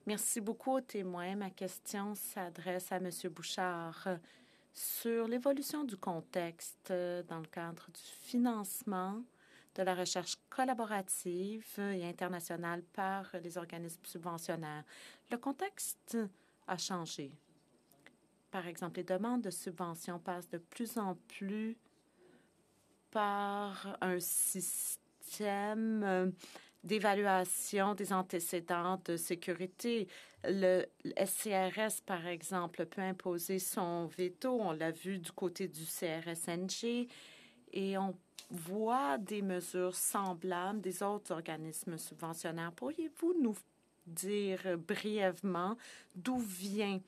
Merci beaucoup aux témoins. Ma question s'adresse à M. Bouchard sur l'évolution du contexte dans le cadre du financement de la recherche collaborative et internationale par les organismes subventionnaires. Le contexte a changé. Par exemple, les demandes de subventions passent de plus en plus par un système d'évaluation des antécédents de sécurité. Le SCRS, par exemple, peut imposer son veto. On l'a vu du côté du CRSNG et on voit des mesures semblables des autres organismes subventionnaires. Pourriez-vous nous dire brièvement d'où vient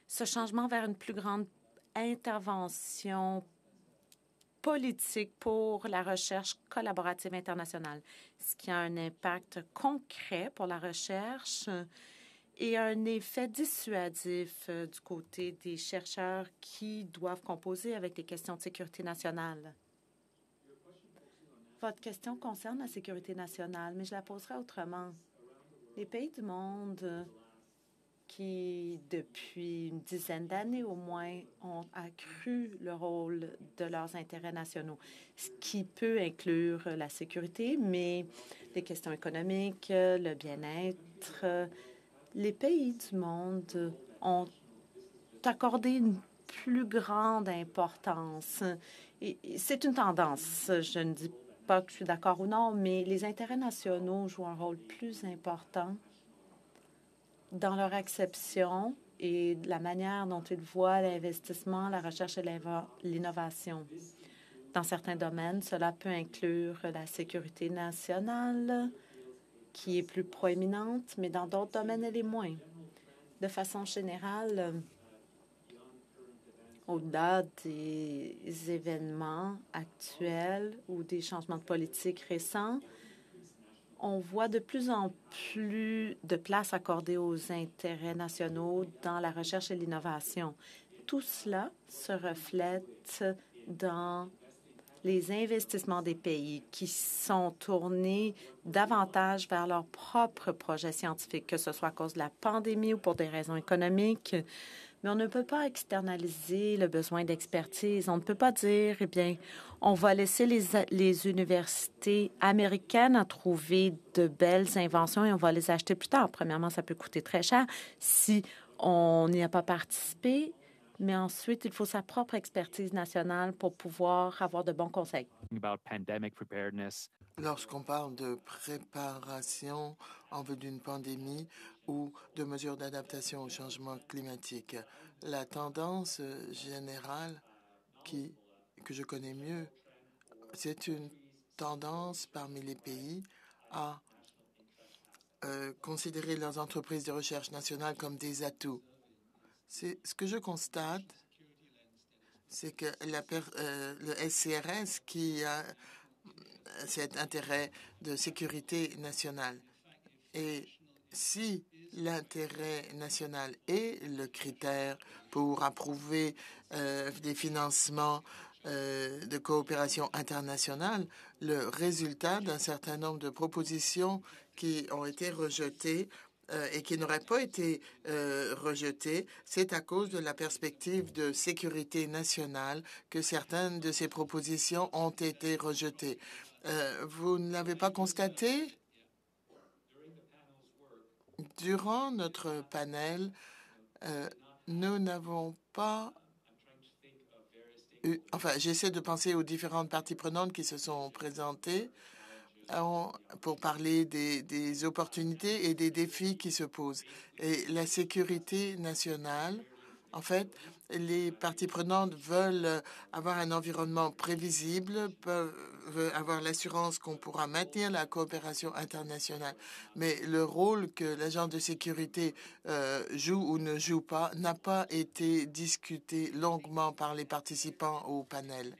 ce changement vers une plus grande intervention politique pour la recherche collaborative internationale, ce qui a un impact concret pour la recherche et un effet dissuasif du côté des chercheurs qui doivent composer avec les questions de sécurité nationale? Votre question concerne la sécurité nationale, mais je la poserai autrement. Les pays du monde qui, depuis une dizaine d'années au moins, ont accru le rôle de leurs intérêts nationaux, ce qui peut inclure la sécurité, mais les questions économiques, le bien-être. Les pays du monde ont accordé une plus grande importance. Et c'est une tendance. Je ne dis pas que je suis d'accord ou non, mais les intérêts nationaux jouent un rôle plus important dans leur acception et de la manière dont ils voient l'investissement, la recherche et l'innovation. Dans certains domaines, cela peut inclure la sécurité nationale, qui est plus proéminente, mais dans d'autres domaines, elle est moins. De façon générale, au-delà des événements actuels ou des changements de politique récents, on voit de plus en plus de place accordée aux intérêts nationaux dans la recherche et l'innovation. Tout cela se reflète dans les investissements des pays qui sont tournés davantage vers leurs propres projets scientifiques, que ce soit à cause de la pandémie ou pour des raisons économiques. Mais on ne peut pas externaliser le besoin d'expertise. On ne peut pas dire, eh bien, on va laisser les universités américaines à trouver de belles inventions et on va les acheter plus tard. Premièrement, ça peut coûter très cher si on n'y a pas participé, mais ensuite, il faut sa propre expertise nationale pour pouvoir avoir de bons conseils. Lorsqu'on parle de préparation en vue d'une pandémie ou de mesures d'adaptation au changement climatique, la tendance générale que je connais mieux, c'est une tendance parmi les pays à considérer leurs entreprises de recherche nationales comme des atouts. Ce que je constate, c'est que le SCRS qui a cet intérêt de sécurité nationale. Et si l'intérêt national est le critère pour approuver des financements de coopération internationale, le résultat d'un certain nombre de propositions qui ont été rejetées et qui n'auraient pas été rejetées, c'est à cause de la perspective de sécurité nationale que certaines de ces propositions ont été rejetées. Vous ne l'avez pas constaté? Durant notre panel, nous n'avons pas eu... Enfin, j'essaie de penser aux différentes parties prenantes qui se sont présentées pour parler des opportunités et des défis qui se posent. Et la sécurité nationale, en fait, les parties prenantes veulent avoir un environnement prévisible, peuvent avoir l'assurance qu'on pourra maintenir la coopération internationale. Mais le rôle que l'agent de sécurité joue ou ne joue pas n'a pas été discuté longuement par les participants au panel.